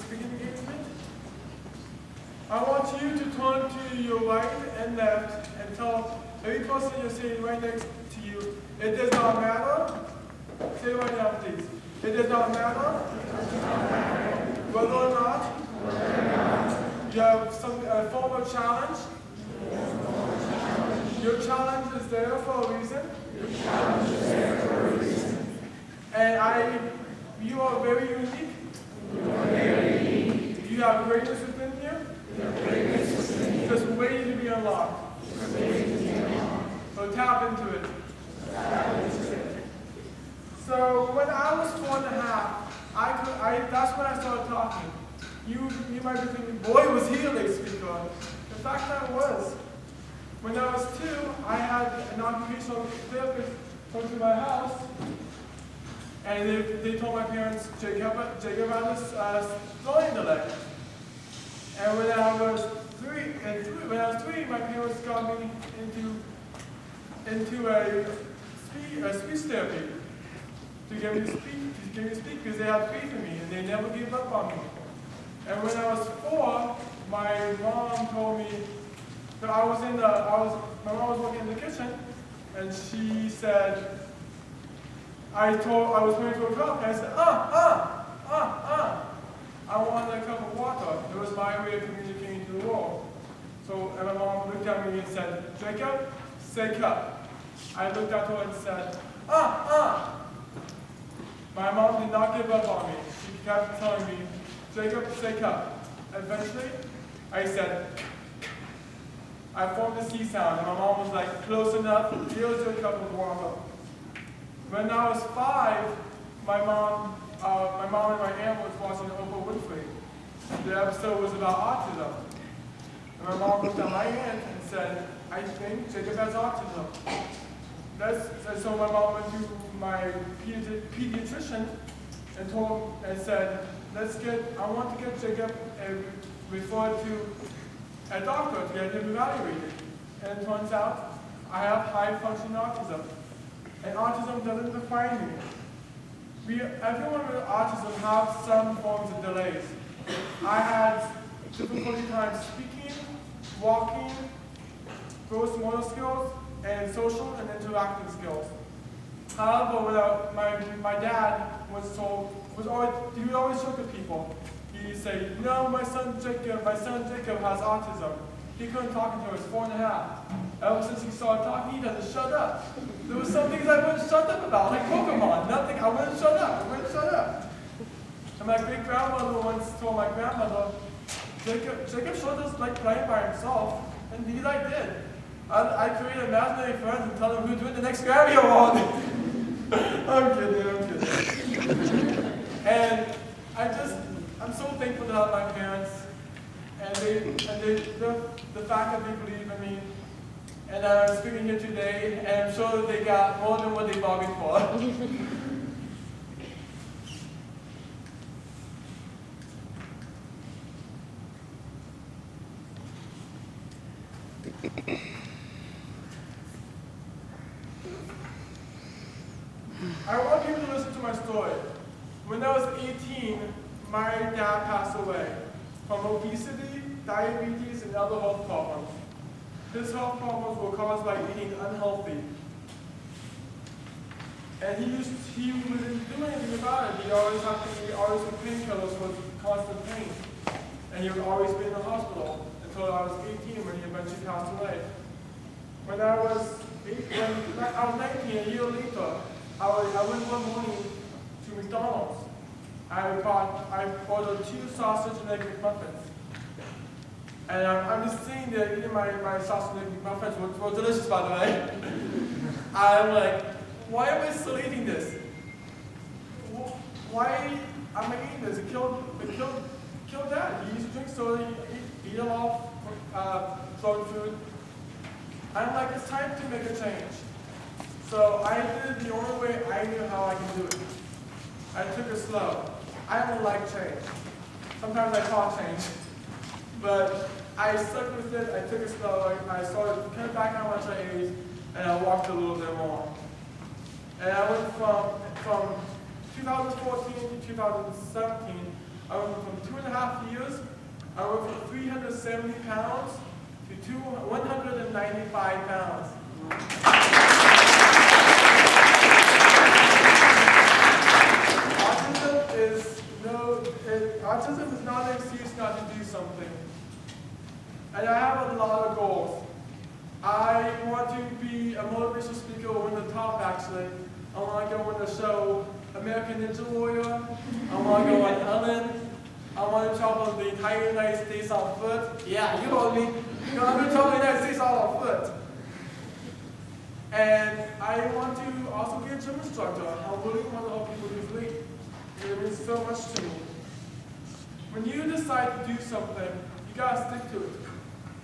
speaking engagement. I want you to turn to your right and left and tell every person you're sitting right next to you, it does not matter. Say it right now, please. It does not matter whether or not you have some form of challenge. Your challenge is there for a reason. And you are very unique. You have greatness within you. Just waiting to be unlocked. So tap into it. So when I was 4.5, that's when I started talking. You might be thinking, boy, was he a late speaker. In fact, I was. When I was 2, I had an occupational therapist come to my house, and they told my parents, Jacob had this throwing delay. And when I was 3, my parents got me into a speech therapy to get me to speak because they had faith in me and they never gave up on me. And when I was 4, my mom told me that my mom was working in the kitchen, and she said, I was going to a cup, and I said, I wanted a cup of water. It was my way of communicating to the world. So, and my mom looked at me and said, Jacob, say cup. I looked at her and said, My mom did not give up on me. She kept telling me, Jacob, say cup. Eventually, I said, I formed a C sound, and my mom was like, close enough, here's your cup of water. When I was 5, my mom and my aunt was watching Oprah Winfrey. The episode was about autism. And my mom looked at my aunt and said, I think Jacob has autism. So my mom went to my pediatrician and said, I want to get Jacob referred to a doctor to get him evaluated. And it turns out I have high-functioning autism. And autism doesn't define me. Everyone with autism has some forms of delays. I had difficulty times speaking, walking, gross motor skills, and social and interacting skills. However, my dad he would always joke with people. He'd say, no, my son Jacob has autism. He couldn't talk until he was 4.5. Ever since he started talking, he doesn't shut up. There were some things I wouldn't shut up about, like Pokemon. Nothing, I wouldn't shut up. And my great-grandmother once told my grandmother, Jacob sure does like playing by himself. And indeed I did. I created imaginary friends and tell them who's doing the next Grammy Award. I'm kidding. And I'm so thankful to have my parents. And the fact that they believe in me. And I'm speaking here today, and I'm sure that they got more than what they bargained for. I want people to listen to my story. When I was 18, my dad passed away from obesity, diabetes, and other health problems. His health problems were caused by eating unhealthy. And he wouldn't do anything about it. He always had painkillers for constant pain. And he would always be in the hospital until I was 18 when he eventually passed away. When I was 19, a year later, I went one morning to McDonald's. I ordered 2 sausage and egg McMuffins. And I'm just sitting there eating my sausage and egg McMuffins, which were delicious, by the way. I'm like, why am I still eating this? Why am I eating this? It killed Dad. He used to drink soda, eat a lot of junk food. I'm like, it's time to make a change. So I did it the only way I knew how I could do it. I took it slow. I don't like change. Sometimes I call change. But I stuck with it, I took it slow, I started cutting back how much I ate, and I walked a little bit more. And I went from 2014 to 2017, I went from 2.5 I went from 370 pounds to 195 pounds. Autism is not an excuse not to do something. And I have a lot of goals. I want to be a motivational speaker or win the top, actually. I want to go on the show American Ninja Warrior. I want to go on Ellen. I want to travel the entire United States on foot. Yeah, you heard me. I'm going to travel the United States all on foot. And I want to also be a gym instructor. I really want to help people lose weight. It means so much to me. When you decide to do something, you gotta stick to it.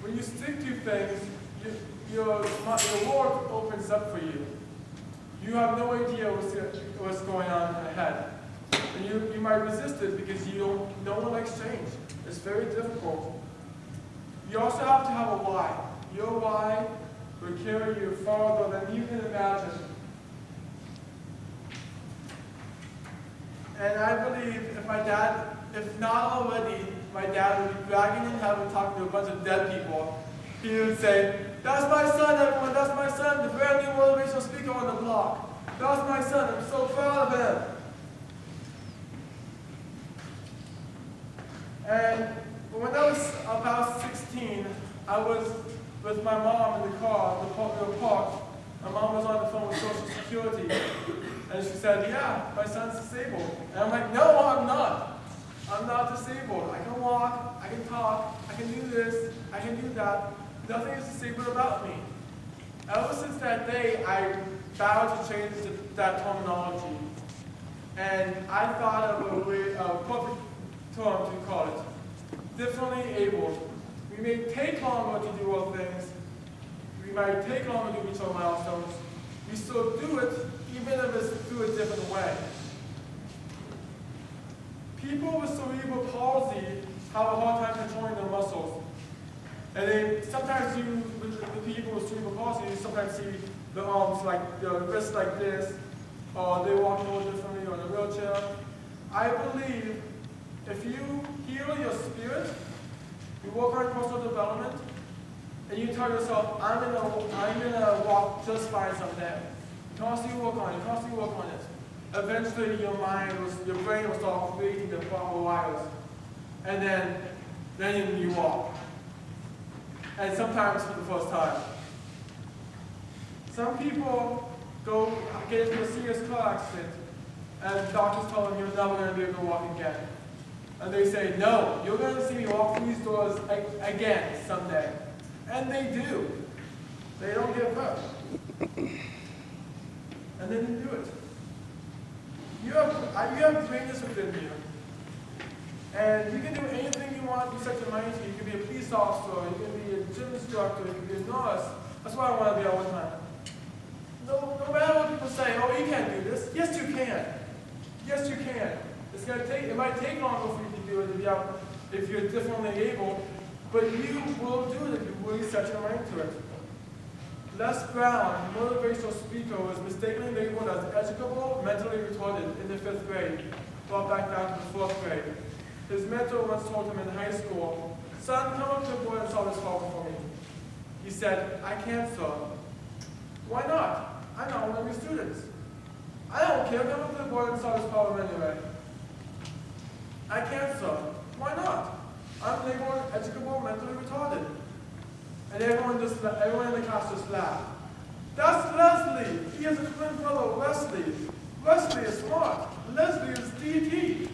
When you stick to things, your world opens up for you. You have no idea what's going on ahead. And you might resist it because no one likes change. It's very difficult. You also have to have a why. Your why will carry you farther than you can imagine. And I believe if not already, my dad would be bragging in heaven talking to a bunch of dead people. He would say, "That's my son, everyone, that's my son, the brand new motivational speaker on the block. That's my son, I'm so proud of him." And when I was about 16, I was with my mom in the car, in the park. My mom was on the phone with Social Security. And she said, "Yeah, my son's disabled." And I'm like, "No, I'm not. I'm not disabled. I can walk, I can talk, I can do this, I can do that. Nothing is disabled about me." Ever since that day, I vowed to change that terminology. And I thought of a perfect term to call it. Differently abled. We may take longer to do our things. We might take longer to reach our milestones. We still do it, even if it's through a different way. People with cerebral palsy have a hard time controlling their muscles. And sometimes with the people with cerebral palsy, you sometimes see the arms like the wrists like this, or they walk a little differently or in a wheelchair. I believe if you heal your spirit, you work on personal development, and you tell yourself, I'm gonna walk just fine someday. You constantly work on it. Eventually your brain will start creating the proper wires. And then you walk. And sometimes for the first time. Some people get into a serious car accident, and doctors tell them you're never going to be able to walk again. And they say, "No, you're going to see me walk through these doors again someday." And they do. They don't give up. And then they do it. You have greatness within you. And you can do anything you want to set your mind to. You can be a police officer, you can be a gym instructor, you can be a nurse. That's what I want to be all the time. No matter what people say, "Oh, you can't do this." Yes, you can. Yes, you can. It might take longer for you to do it if you're differently able, but you will do it if you really set your mind to it. Les Brown, motivational speaker, was mistakenly labeled as educable, mentally retarded in the 5th grade, brought back down to the 4th grade. His mentor once told him in high school, "Son, come up to the board and solve this problem for me." He said, "I can't, sir." "Why not? I'm not one of your students." "I don't care, come up to the board and solve this problem anyway." "I can't, sir." "Why not? I'm labeled educable, mentally retarded." And everyone in the class just laughed. "That's Leslie. He has a twin brother, Wesley. Wesley is smart. Leslie is DT."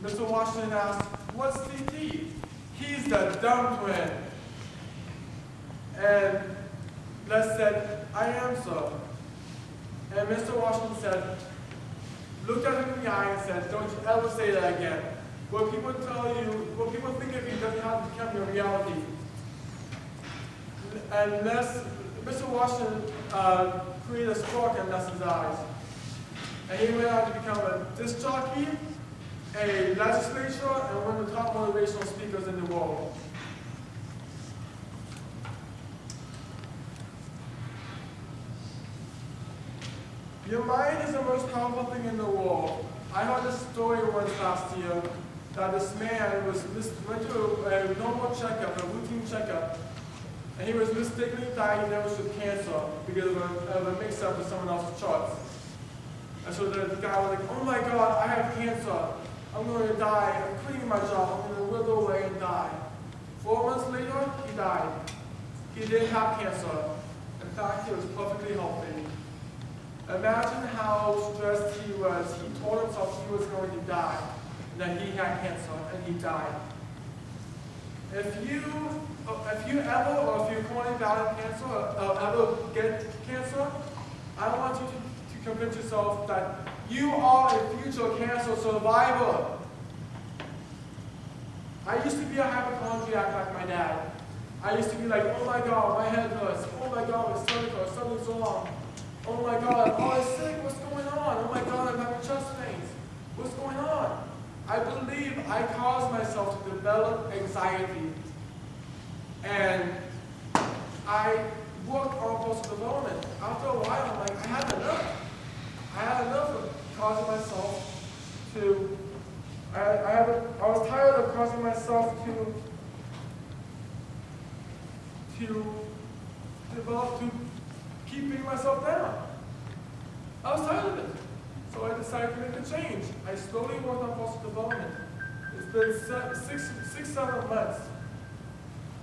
Mr. Washington asked, "What's DT?" "He's the dumb twin." And Les said, "I am, sir." And Mr. Washington looked at him in the eye and said, "Don't you ever say that again. What people think of you doesn't have to become your reality." And Mr. Washington created a spark in Les's eyes. And he went on to become a disc jockey, a legislator, and one of the top motivational speakers in the world. Your mind is the most powerful thing in the world. I heard this story once last year. that this man went to a normal checkup, a routine checkup, and he was mistakenly diagnosed with cancer because of a mix-up with someone else's charts. And so the guy was like, oh my God, I have cancer. I'm going to die. I'm quitting my job. I'm going to wither away and die. 4 months later, he died. He didn't have cancer. In fact, he was perfectly healthy. Imagine how stressed he was. He told himself he was going to die, and that he had cancer, and he died. If you ever, or if you're currently battling cancer, or ever get cancer, I want you to convince yourself that you are a future cancer survivor. I used to be a hypochondriac like my dad. I used to be like, oh my God, my head hurts. Oh my God, my stomach hurts. Something's wrong. Oh my God, I'm always sick. What's going on? Oh my God, I'm having chest pains. What's going on? I believe I caused myself to develop anxiety. And I worked on personal development. After a while, I'm like, I had enough. I had enough of causing myself to, I was tired of causing myself to develop, to keep beating myself down. I was tired of it. So I decided to make a change. I slowly worked on personal development. It's been 6-7 months.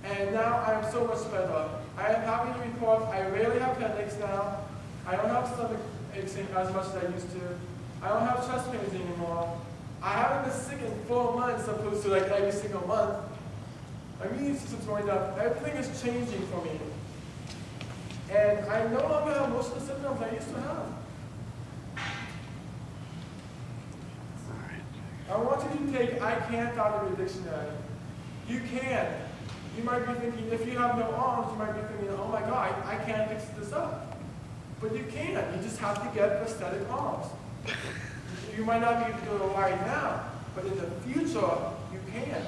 And now I am so much better. I am happy to report I rarely have headaches now. I don't have stomach aches as much as I used to. I don't have chest pains anymore. I haven't been sick in 4 months opposed to like every single month. My immune system's going up. Everything is changing for me. And I no longer have most of the symptoms I used to have. I want you to take I can't out of your dictionary. You can. You might be thinking, if you have no arms, you might be thinking, oh my God, I can't fix this up. But you can. You just have to get prosthetic arms. You might not be able to do it right now, but in the future, you can.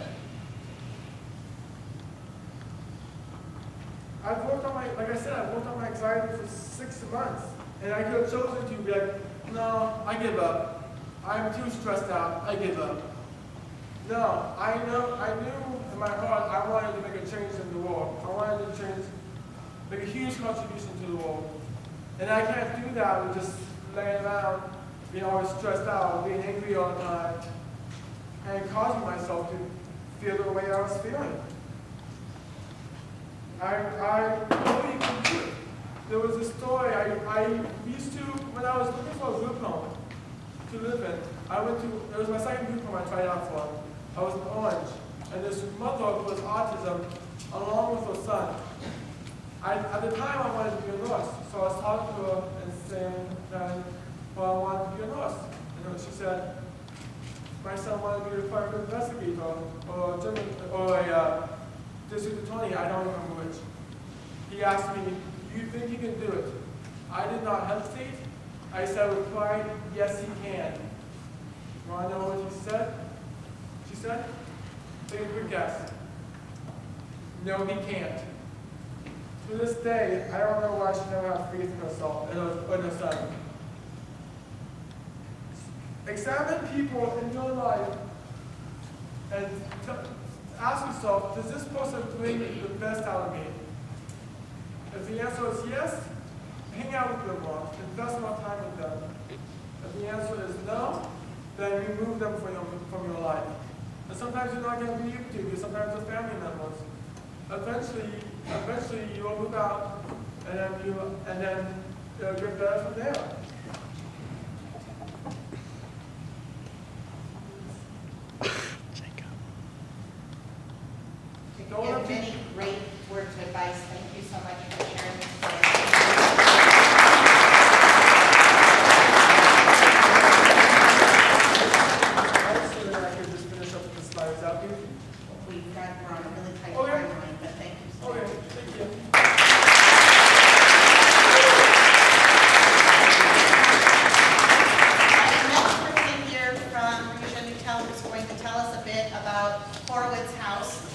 I've worked on my, like I said, I've worked on my anxiety for 6 months. And I could have chosen to be like, no, I give up. I'm too stressed out, I give up. No, I knew in my heart I wanted to make a change in the world. I wanted to make a huge contribution to the world. And I can't do that with just laying around, being always stressed out, being angry all the time, and causing myself to feel the way I was feeling. I know you can do it. There was a story I used to, when I was looking for a group home to live in, it was my second group home I tried out for. I was in Orange, and this mother who was autism, along with her son. At the time, I wanted to be a nurse, so I was talking to her and saying that, well, I wanted to be a nurse. And she said, my son wanted to be a private investigator, or a district attorney, I don't remember which. He asked me, do you think he can do it? I did not hesitate. I said with pride, yes, he can. You want to know what he said? She said, take a quick guess. No, he can't. To this day, I don't know why she never had faith in herself and her son. Examine people in your life and ask yourself, does this person bring the best out of me? If the answer is yes, hang out with them more, invest more time with them. If the answer is no, then remove them from your life. And sometimes you're not going to be able to, because sometimes they're family members. Eventually you will move out, and then it'll get better from there. And many great words of advice. Thank you so much for sharing this today. I could just finish up with the slides out here. We're on a really tight Okay. timeline, but thank you so Okay, much. thank you. Our next person here from Regina Newtown is going to tell us a bit about Horowitz House.